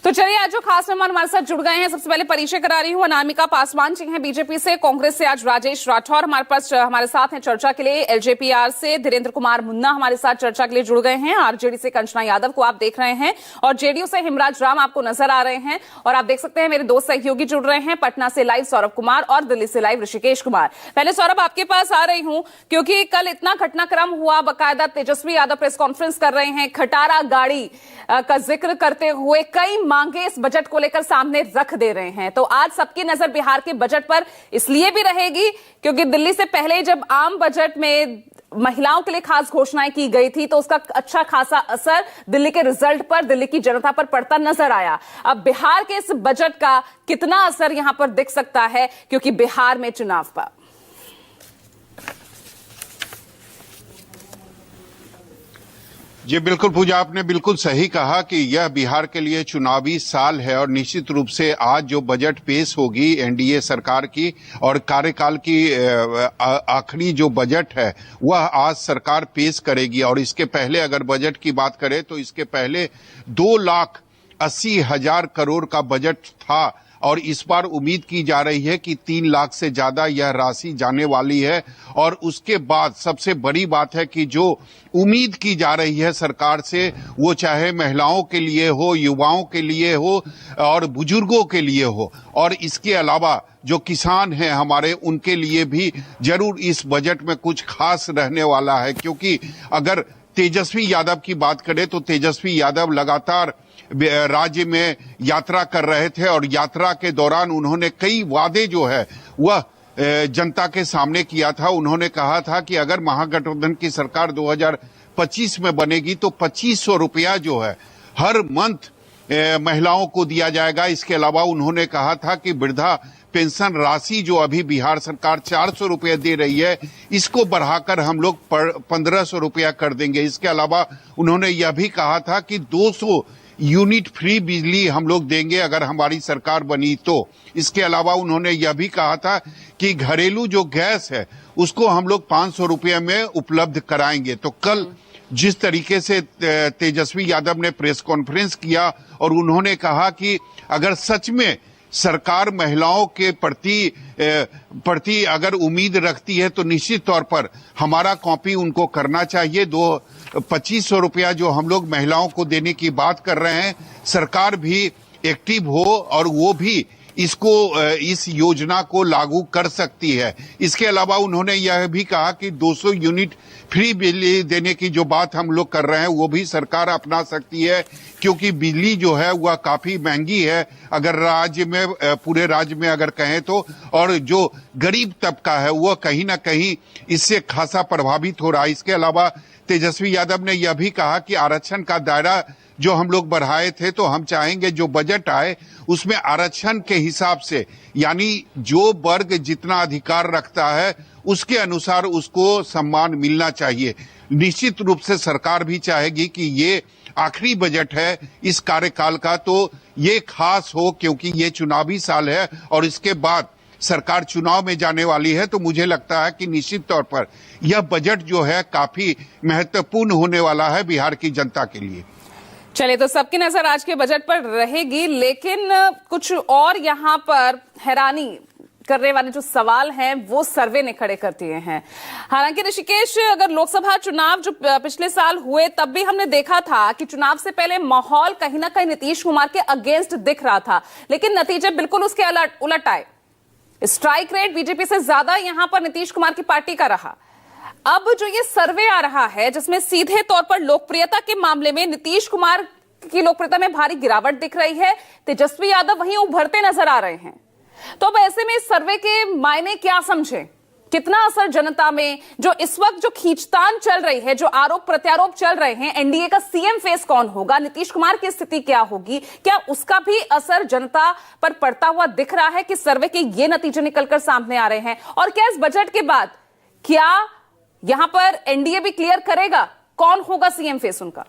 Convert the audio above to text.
तो चलिए आज जो खास मेहमान हमारे साथ जुड़ गए हैं, सबसे पहले परिचय करा रही हूँ। अनामिका पासवान जी हैं बीजेपी से, कांग्रेस से आज राजेश राठौर हमारे साथ हैं चर्चा के लिए, एलजेपीआर से धीरेन्द्र कुमार मुन्ना हमारे साथ चर्चा के लिए जुड़ गए हैं, आरजेडी से कंचना यादव को आप देख रहे हैं और जेडीयू से हिमराज राम आपको नजर आ रहे हैं। और आप देख सकते हैं मेरे दो सहयोगी जुड़ रहे हैं, पटना से लाइव सौरभ कुमार और दिल्ली से लाइव ऋषिकेश कुमार। पहले सौरभ आपके पास आ रही हूं क्योंकि कल इतना घटनाक्रम हुआ, बाकायदा तेजस्वी यादव प्रेस कॉन्फ्रेंस कर रहे हैं, खटारा गाड़ी का जिक्र करते हुए कई मांगे इस बजट को लेकर सामने रख दे रहे हैं। तो आज सबकी नजर बिहार के बजट पर इसलिए भी रहेगी क्योंकि दिल्ली से पहले जब आम बजट में महिलाओं के लिए खास घोषणाएं की गई थी तो उसका अच्छा खासा असर दिल्ली के रिजल्ट पर, दिल्ली की जनता पर पड़ता नजर आया। अब बिहार के इस बजट का कितना असर यहां पर दिख सकता है क्योंकि बिहार में चुनाव पर। जी बिल्कुल पूजा, आपने बिल्कुल सही कहा कि यह बिहार के लिए चुनावी साल है और निश्चित रूप से आज जो बजट पेश होगी एनडीए सरकार की और कार्यकाल की आखिरी जो बजट है वह आज सरकार पेश करेगी। और इसके पहले अगर बजट की बात करें तो इसके पहले 2,80,000 करोड़ का बजट था और इस बार उम्मीद की जा रही है कि 3 लाख से ज्यादा यह राशि जाने वाली है। और उसके बाद सबसे बड़ी बात है कि जो उम्मीद की जा रही है सरकार से, वो चाहे महिलाओं के लिए हो, युवाओं के लिए हो और बुजुर्गों के लिए हो, और इसके अलावा जो किसान हैं हमारे, उनके लिए भी जरूर इस बजट में कुछ खास रहने वाला है। क्योंकि अगर तेजस्वी यादव की बात करें तो तेजस्वी यादव लगातार राज्य में यात्रा कर रहे थे और यात्रा के दौरान उन्होंने कई वादे जो है वह जनता के सामने किया था। उन्होंने कहा था कि अगर महागठबंधन की सरकार 2025 में बनेगी तो 2500 रुपया जो है हर मंथ महिलाओं को दिया जाएगा। इसके अलावा उन्होंने कहा था कि वृद्धा पेंशन राशि जो अभी बिहार सरकार 400 रुपया दे रही है, इसको बढ़ाकर हम लोग 1500 रुपया कर देंगे। इसके अलावा उन्होंने यह भी कहा था कि 200 यूनिट फ्री बिजली हम लोग देंगे अगर हमारी सरकार बनी तो। इसके अलावा उन्होंने यह भी कहा था कि घरेलू जो गैस है उसको हम लोग 500 रुपये में उपलब्ध कराएंगे। तो कल जिस तरीके से तेजस्वी यादव ने प्रेस कॉन्फ्रेंस किया और उन्होंने कहा कि अगर सच में सरकार महिलाओं के प्रति अगर उम्मीद रखती है तो निश्चित तौर पर हमारा कॉपी उनको करना चाहिए। 2500 रुपया जो हम लोग महिलाओं को देने की बात कर रहे हैं, सरकार भी एक्टिव हो और वो भी इस योजना को लागू कर सकती है। इसके अलावा उन्होंने यह भी कहा कि 200 यूनिट फ्री बिजली देने की जो बात हम लोग कर रहे हैं वो भी सरकार अपना सकती है, क्योंकि बिजली जो है वह काफी महंगी है अगर पूरे राज्य में अगर कहें तो। और जो गरीब तबका है वह कहीं ना कहीं इससे खासा प्रभावित हो रहा है। इसके अलावा तेजस्वी यादव ने यह भी कहा कि आरक्षण का दायरा जो हम लोग बढ़ाए थे, तो हम चाहेंगे जो बजट आए उसमें आरक्षण के हिसाब से, यानी जो वर्ग जितना अधिकार रखता है उसके अनुसार उसको सम्मान मिलना चाहिए। निश्चित रूप से सरकार भी चाहेगी कि ये आखिरी बजट है इस कार्यकाल का, तो ये खास हो क्योंकि ये चुनावी साल है और इसके बाद सरकार चुनाव में जाने वाली है। तो मुझे लगता है कि निश्चित तौर पर यह बजट जो है काफी महत्वपूर्ण होने वाला है बिहार की जनता के लिए। चलिए, तो सबकी नजर आज के बजट पर रहेगी, लेकिन कुछ और यहां पर हैरानी करने वाले जो सवाल हैं वो सर्वे ने खड़े कर दिए हैं। हालांकि ऋषिकेश, अगर लोकसभा चुनाव जो पिछले साल हुए तब भी हमने देखा था कि चुनाव से पहले माहौल कहीं ना कहीं नीतीश कुमार के अगेंस्ट दिख रहा था, लेकिन नतीजे बिल्कुल उसके उलट आए। स्ट्राइक रेट बीजेपी से ज्यादा यहां पर नीतीश कुमार की पार्टी का रहा। अब जो ये सर्वे आ रहा है जिसमें सीधे तौर पर लोकप्रियता के मामले में नीतीश कुमार की लोकप्रियता में भारी गिरावट दिख रही है, तेजस्वी यादव वहीं उभरते नजर आ रहे हैं। तो अब ऐसे में इस सर्वे के मायने क्या समझें, कितना असर जनता में, जो इस वक्त जो खींचतान चल रही है, जो आरोप प्रत्यारोप चल रहे हैं, एनडीए का सीएम फेस कौन होगा, नीतीश कुमार की स्थिति क्या होगी, क्या उसका भी असर जनता पर पड़ता हुआ दिख रहा है कि सर्वे के ये नतीजे निकलकर सामने आ रहे हैं। और क्या इस बजट के बाद क्या यहां पर एनडीए भी क्लियर करेगा कौन होगा सीएम फेस उनका।